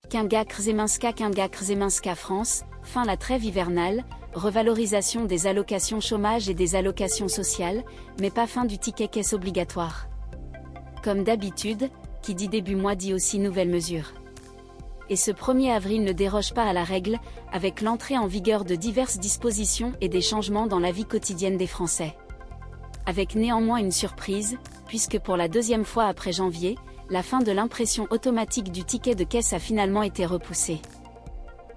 Kinga Krzeminska France, fin la trêve hivernale, revalorisation des allocations chômage et des allocations sociales, mais pas fin du ticket caisse obligatoire. Comme d'habitude, qui dit début mois dit aussi nouvelles mesures. Et ce 1er avril ne déroge pas à la règle, avec l'entrée en vigueur de diverses dispositions et des changements dans la vie quotidienne des Français. Avec néanmoins une surprise, puisque pour la deuxième fois après janvier, la fin de l'impression automatique du ticket de caisse a finalement été repoussée.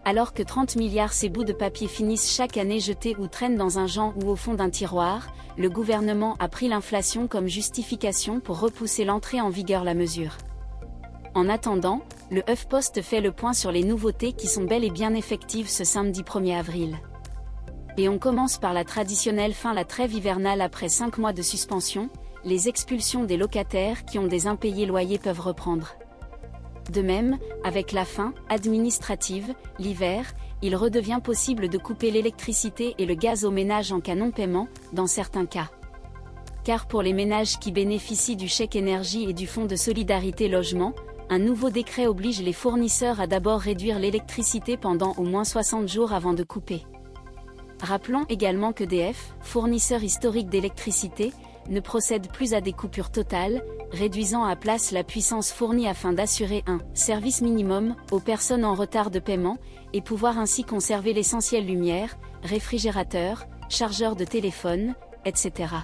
Alors que 30 milliards ces bouts de papier finissent chaque année jetés ou traînent dans un jambe ou au fond d'un tiroir, le gouvernement a pris l'inflation comme justification pour repousser l'entrée en vigueur de la mesure. En attendant, le HuffPost fait le point sur les nouveautés qui sont bel et bien effectives ce samedi 1er avril. Et on commence par la traditionnelle fin la trêve hivernale après 5 mois de suspension, les expulsions des locataires qui ont des impayés loyers peuvent reprendre. De même, avec la fin administrative, l'hiver, il redevient possible de couper l'électricité et le gaz aux ménages en cas non-paiement, dans certains cas. Car pour les ménages qui bénéficient du chèque énergie et du fonds de solidarité logement, un nouveau décret oblige les fournisseurs à d'abord réduire l'électricité pendant au moins 60 jours avant de couper. Rappelons également qu'EDF, fournisseur historique d'électricité, ne procède plus à des coupures totales, réduisant à place la puissance fournie afin d'assurer un service minimum aux personnes en retard de paiement, et pouvoir ainsi conserver l'essentiel lumière, réfrigérateur, chargeur de téléphone, etc.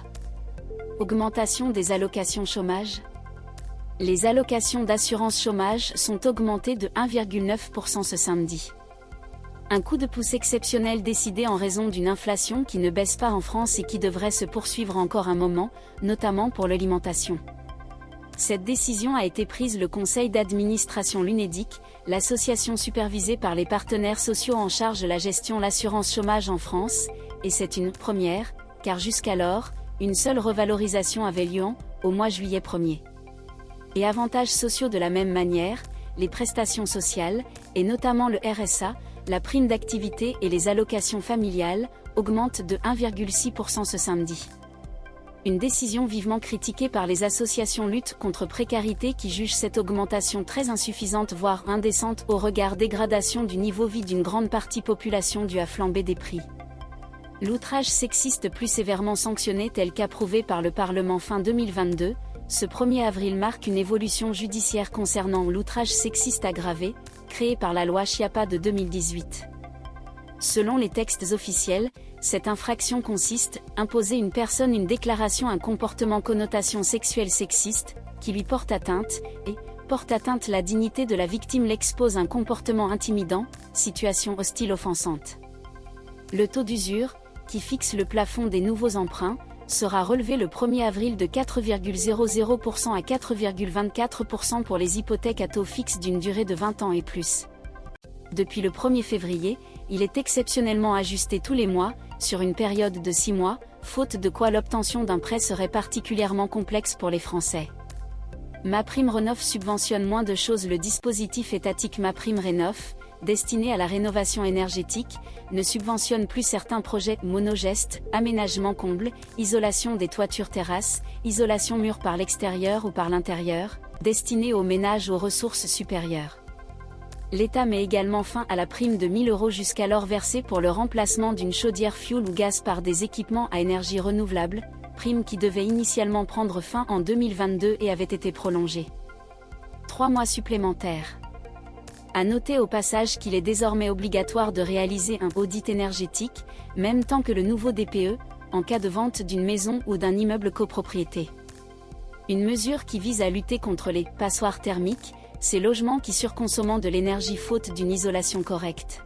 Augmentation des allocations chômage. Les allocations d'assurance chômage sont augmentées de 1,9% ce samedi. Un coup de pouce exceptionnel décidé en raison d'une inflation qui ne baisse pas en France et qui devrait se poursuivre encore un moment, notamment pour l'alimentation. Cette décision a été prise le conseil d'administration l'UNEDIC, l'association supervisée par les partenaires sociaux en charge de la gestion de l'assurance chômage en France, et c'est une première, car jusqu'alors, une seule revalorisation avait lieu au mois juillet 1er. Et avantages sociaux de la même manière, les prestations sociales, et notamment le RSA, la prime d'activité et les allocations familiales, augmentent de 1,6% ce samedi. Une décision vivement critiquée par les associations lutte contre précarité qui jugent cette augmentation très insuffisante voire indécente au regard dégradation du niveau de vie d'une grande partie population due à flambée des prix. L'outrage sexiste plus sévèrement sanctionné tel qu'approuvé par le Parlement fin 2022, ce 1er avril marque une évolution judiciaire concernant l'outrage sexiste aggravé, créé par la loi Schiappa de 2018. Selon les textes officiels, cette infraction consiste à imposer une personne une déclaration un comportement connotation sexuelle sexiste, qui lui porte atteinte, et porte atteinte la dignité de la victime l'expose à un comportement intimidant, situation hostile offensante. Le taux d'usure, qui fixe le plafond des nouveaux emprunts, sera relevé le 1er avril de 4,00% à 4,24% pour les hypothèques à taux fixe d'une durée de 20 ans et plus. Depuis le 1er février, il est exceptionnellement ajusté tous les mois, sur une période de 6 mois, faute de quoi l'obtention d'un prêt serait particulièrement complexe pour les Français. MaPrimeRénov' subventionne moins de choses. Le dispositif étatique MaPrimeRénov', destiné à la rénovation énergétique, ne subventionne plus certains projets monogestes, aménagement comble, isolation des toitures terrasses, isolation mur par l'extérieur ou par l'intérieur, destinés aux ménages aux ressources supérieures. L'État met également fin à la prime de 1 000 € jusqu'alors versée pour le remplacement d'une chaudière fioul ou gaz par des équipements à énergie renouvelable, prime qui devait initialement prendre fin en 2022 et avait été prolongée. 3 mois supplémentaires. À noter au passage qu'il est désormais obligatoire de réaliser un audit énergétique, même temps que le nouveau DPE, en cas de vente d'une maison ou d'un immeuble copropriété. Une mesure qui vise à lutter contre les passoires thermiques, ces logements qui surconsomment de l'énergie faute d'une isolation correcte.